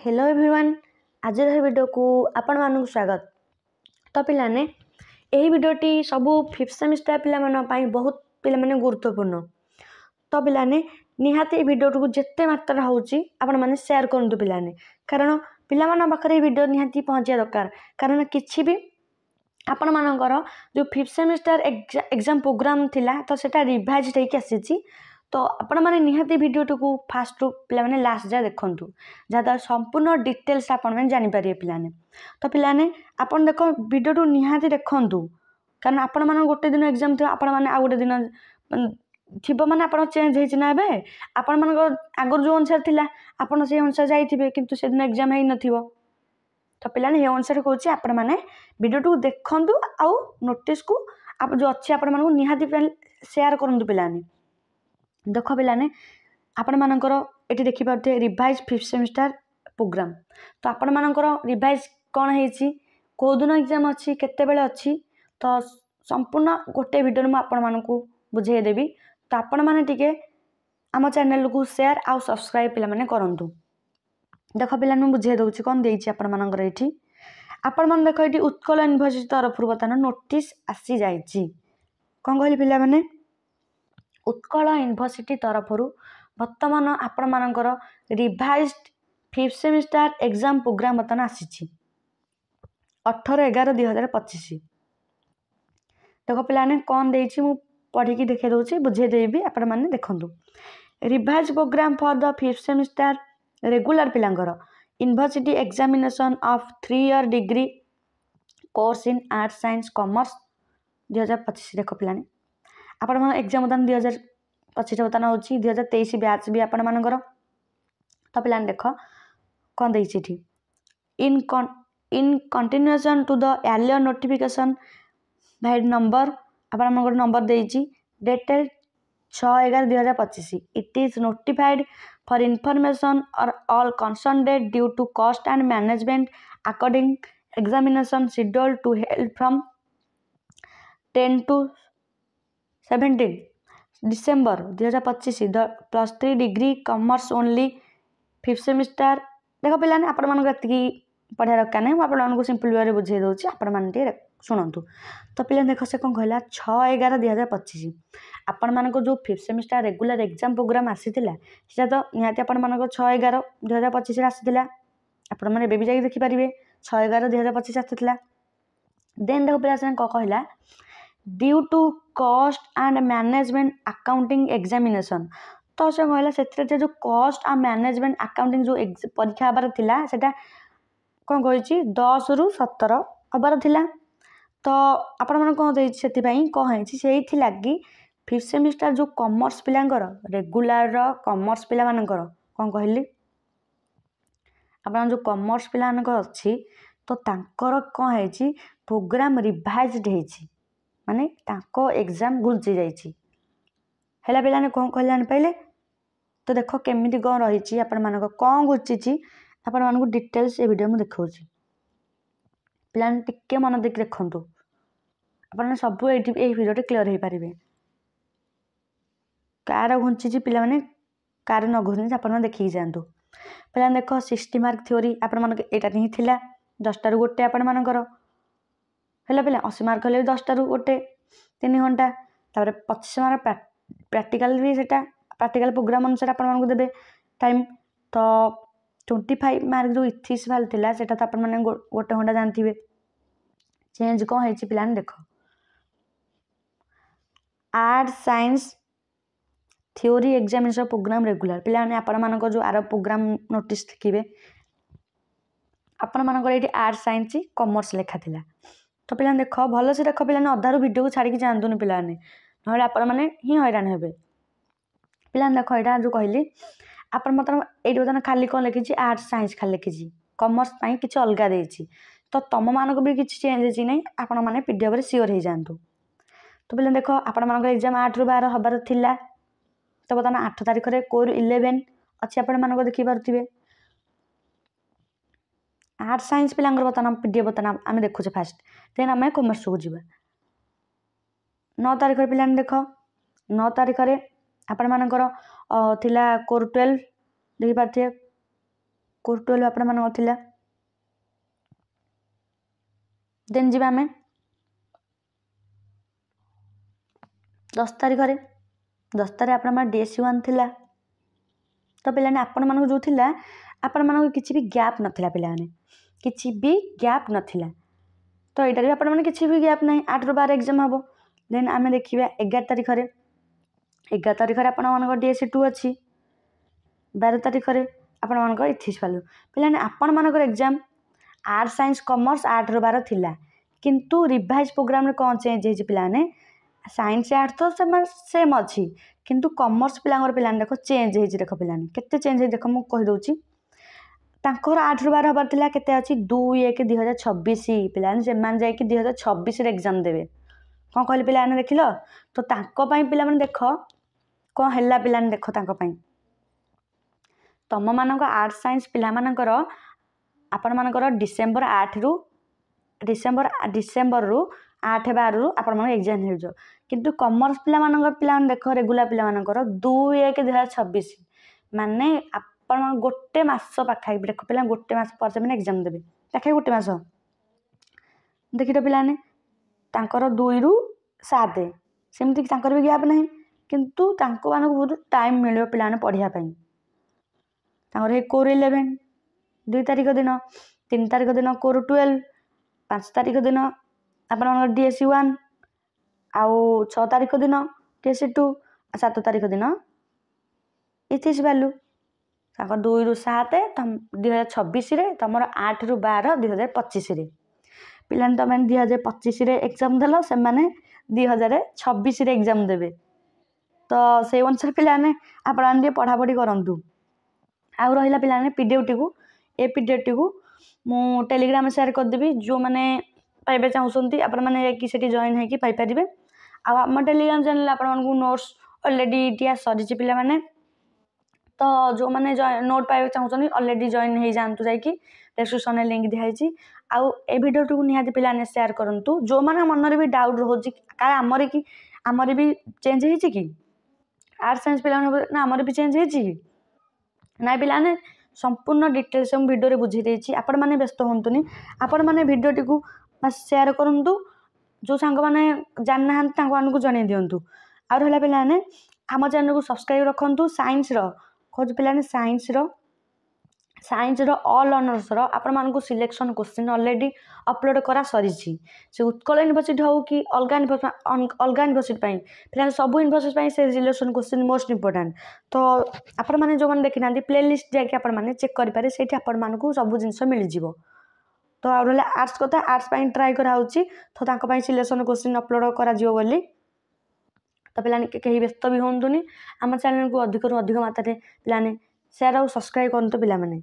Hello everyone आज video को आपण मानक स्वागत। तो पिलाने यही वीडियोटी सबू 5th सेमिस्टर पिला बहुत पिला माने गुरुत्वपूर्ण। तो पिलाने निहाती वीडियो को जिते मात्रा होची आपण माने शेयर करंतु पिलाने, कारण पिला माना पाखरे वीडियो निहाती पहुंचिया दरकार। कारण किछि भी आपण मानकर जो 5th सेमिस्टर एग्जाम प्रोग्राम थिला तो सेटा रिवाइज होइके आसीची। तो आपण माने निहाती वीडियो को फास्ट रु पिला माने लास्ट जा देखंतु, जहाँ संपूर्ण डिटेल्स आपण माने जानि पारिए पिलाने। तो पिलाने आपण देखो वीडियो टू निहाती देखंतु, कारण आपण माने गोटे दिन एग्जाम थियो, आपण माने आ गोटे दिन थिबो माने आपण चेंज हेछि ना। बे आपण माने आगर जो अनुसार थिला आपण से अनुसार जाइथिबे, किंतु से दिन एग्जाम हेइ नथिबो। तो पिलाने हे अनुसार कहूछि आपण माने वीडियो टू देखंतु आ नोटिस को आप जो अच्छे आपण माने निहाती शेयर करंतु पिलाने। देख पिलाने आपण मानकर एटी देखि पारते रिवाइज 5th सेमिस्टर प्रोग्राम। तो आपण मानकर रिवाइज कोन हेछि, को दिन एग्जाम अछि, केते बेले अछि, तो संपूर्ण गोटे वीडियो में आपण मानकू बुझाई देबी। तो आपण माने टिके आम चैनल को शेयर आ सब्सक्राइब पिला माने करंतु। देख पिलाने बुझाई दउछि कोन देइछि आपण मानकर एठी। आपण मान देख एठी उत्कल यूनिवर्सिटी तरफ बर्तमान नोटिस आसी जाइछि। कोन कहली पिला माने उत्कल यूनिवर्सिटी तरफ बर्तमान आपण मानकर revised 5th semester exam programme बर्तमान आसी 18/11/2025। देख पिलाने कौन देइछि मु पढ़ी देखे दउछि, बुझे देबी आपण माने देखंतु। Revise program for the 5th semester regular पिलांगर university examination of 3 year degree course in arts science commerce 2025। देख पिलाने आपण मन एग्जाम बर्तमान 2025 बर्तमान होछि 2023 बैच भी आपण मानकर। तो पिलाने देख कौन देइछि थी in continuation to the earlier notification भाई नंबर आपण मानकर नंबर देइछि dated 6/11/2025। It is notified for information of all concerned due to cost and management accounting examination schedule to held from 10 to 17 December 2025 +3 degree commerce only 5th semester. देख पिलाने आपण मानक एतिकी पढ़ा दरकार नहीं, आपण मानक सिंपल वे बुझे दउछि, आपण मान टे सुनंतु। तो पिला देख से कौन कहला 6/11/2025 आपण मानक जो 5th semester regular exam program आसीथिला सेटा तो निहाती आपण मानक 6/11/2025 आसीथिला। आपण माने बेबी जाई देखि परिबे 6/11/2025 आसीथिला। देन देख पिला से कहला due to cost and management accounting examination. तो से कहला से जो कॉस्ट एंड मैनेजमेंट अकाउंटिंग जो परीक्षा हबार थिला सेटा कौन कहिछि 10 ରୁ 17 हबार थिला। तो आपण मन कौन देछि सेति पई कह हेछि सेहि लागि 5th सेमिस्टर जो कॉमर्स पिलांकर रेगुलर कॉमर्स पिला मानकर कौन कहली आपण जो कॉमर्स पिला मानकर अछि तो तांकर कौन हेछि प्रोग्राम रिवाइज्ड हेछि, माने तांको एग्जाम घुंची जाइछि हेला पिलाने कौन कहलानि पहले। तो देखो केमिति कौन रही आपण मानक कौन घुची आपण मानक डिटेल्स ए वीडियो में देखौछि। पिलाने टिके मन देख देखंतु, आपण सब ए वीडियो टे क्लियर हे पारिबे। कार घुंची पिला माने कार न घुंची आपण माने देखि जानतु। पिलाने देखो 60 मार्क थ्योरी आपण मानक एटा नहीं थिला 10 टा रु गोटे आपण मानकर हेला पिला 80 मार्क हेले 10 टा रु गोटे 3 घंटा तापर 25 मार्क प्रैक्टिकल भी सेटा प्रैक्टिकल प्रोग्राम अनुसार आपण मानक देबे टाइम। तो 25 मार्क जो इथिक्स वाल थिला सेटा तो आपण माने गोटे घंटा जानथिबे। चेंज कोन हेछि पिलाने देखो art science theory examination programme regular पिलाने आपण मानक जो आर प्रोग्राम नोटिस देखिबे आपण मानक एठी आर्ट साइंस कॉमर्स लिखा थिला। तो पिलाने देख भल से देख पिलाने अधारू वीडियो को छाड़ी जानतुनि पिलाने, नहले आपण माने ही हैरान हेबे। पिलाने देख एटा जो कहली आपण मतलब एठी बतन खाली कोन लिखिछि आर्ट साइंस खाली लिखिछि, कॉमर्स पई किछ अलगा देइछि। तो तम मानक भी किछ चेंज हेछि नै, आपण माने पीडीएफ रे श्योर हे जानतु। तो पिलाने देख आपण मानक एग्जाम 8 ରୁ 12 हबार थिला, तो बतन 8 तारिख रे कोर 11 अछि आपण मानक देखि पारथिबे। आर्ट साइंस पिलांगर बतन पीडीएफ बतन आमे देखुछे फास्ट, देन आमे कॉमर्स को जिबा। 9 तारिख रे पिलाने देख 9 तारिख रे आपण मानकर थिला कोर 12 देखि पारथिबे। कोर 12 आपण मान थिला देन जीवा आमे 10 तारिख रे 10 तारिख आपण मान DS1 थिला तो पिलाने आपण मान जो थिला आपण मान किछि भी गैप नथिला पिलाने किछि भी गैप नथिला तो एटार भी आपण मान किछि भी गैप नाही 8 रो 12 एग्जाम हबो देन आमे देखिबा 11 तारिख रे 11 तारिख रे आपण मान DS2 अछि 12 तारिख रे आपण मान इथिक्स वैल्यू पिलाने आपण मान एग्जाम आर्ट साइंस कॉमर्स 8 रो 12 थिला किंतु रिवाइज प्रोग्राम रे कोन चेंज हेछि पिलाने साइंस आर्ट तो सेम अच्छी किंतु कॉमर्स पिलांगर पिलाने देखो चेंज हेछि देखो पिलाने केते चेंज हे देखो मु कहि दोछि तांकर 8 रो 12 हबार थिला केते अछि 2/1/2026 पिलाने जे मान जाय कि 2026 रे एग्जाम देबे कोन कहले पिलाने देखिलो तो तांको पई पिला माने देखो कोन हेला पिलाने देखो तांको पई तम मानक आर्ट साइंस पिला मानकर आपण मानकर डिसेंबर 8 रु डिसेंबर रु 8-12 रु आपण मान एग्जाम हे जो किंतु कॉमर्स पिला मानकर पिला देखो रेगुलर पिला मानकर 2/1/2026 माने आपण गोटे मास पाखा देखो पिला गोटे मास पर से माने एग्जाम देबे पाखा गोटे मास देखितो पिलाने तांकर 2 रु 7 सेमति तांकर भी गैप नाही किंतु तांको मानक बहुत टाइम मिलियो पिलाने पढिया पई तांकर हे कोर 11 2 तारिख दिन 3 तारिख दिन कोर 12 5 तारिख दिन आपण मान DS1 आउ 6 तारिख दिन DS2 7 तारिख दिन इथिक्स वैल्यू तांकर 2 रु 7 2026 रे तमर 8 रु 12 2025 रे पिलान तमे 2025 रे एग्जाम देलो से माने 2026 रे एग्जाम देबे तो से अनुसार पिलाने आपण जे पढ़ा पढ़ी करंतु आउ रहिला पिलाने पीडीएफ टी को ए पीडीएफ टी को मु टेलीग्राम शेयर कर देबी जो माने पाइबे चाहउसंती आपण माने कि सेठी जॉइन है कि पाइ परिबे आ हम टेलीग्राम चैनल आपण मानकु नोट्स ऑलरेडी इटिया सरिछि पिला माने तो जो माने नोट पाइबे चाहउसंती ऑलरेडी जॉइन हे जानतु जाई कि डिस्क्रिप्शन लिंक दिया है आउ ए वीडियो टू निहाती पिलाने शेयर करंतु जो माने मन रे भी डाउट रहउछि का हमर भी चेंज हेछि कि आर्ट साइंस पिला ना हमर भी चेंज हेछि ना पिलाने संपूर्ण डिटेल्स हम वीडियो रे बुझी देछि आपण माने व्यस्त होंतुनी आपण माने वीडियो टी को बस शेयर करंतु जो सांग माने जानना हन तांको मानकु जणे दियंतु आ रहला पिलाने हम चैनल को सब्सक्राइब रखंतु साइंस रो खोज पिलाने साइंस रो ऑल ऑनर्स रो आपण मानकु सिलेक्शन क्वेश्चन ऑलरेडी अपलोड करा सरिछि से उत्कल यूनिवर्सिटी हो कि अलगा यूनिवर्सिटी पई फिलहाल सब यूनिवर्सिटी पई से सिलेक्शन क्वेश्चन मोस्ट इंपोर्टेंट तो आपण माने जो माने देखि नांदी प्लेलिस्ट जाके आपण माने चेक करि पारे सेठी आपण मानकु सब जिंस मिल जिवो तो आ रहला आर्ट्स कथा आर्ट्स पई ट्राई करा होछि तो तांको पई सिलेक्शन क्वेश्चन अपलोड करा जिवो बोली तो पिलाने कहीं व्यस्त भी होंतुनी आम चैनल को अधिक रु अधिक मात्रा पिलाने शेयर और सब्सक्राइब करंतु पिला माने।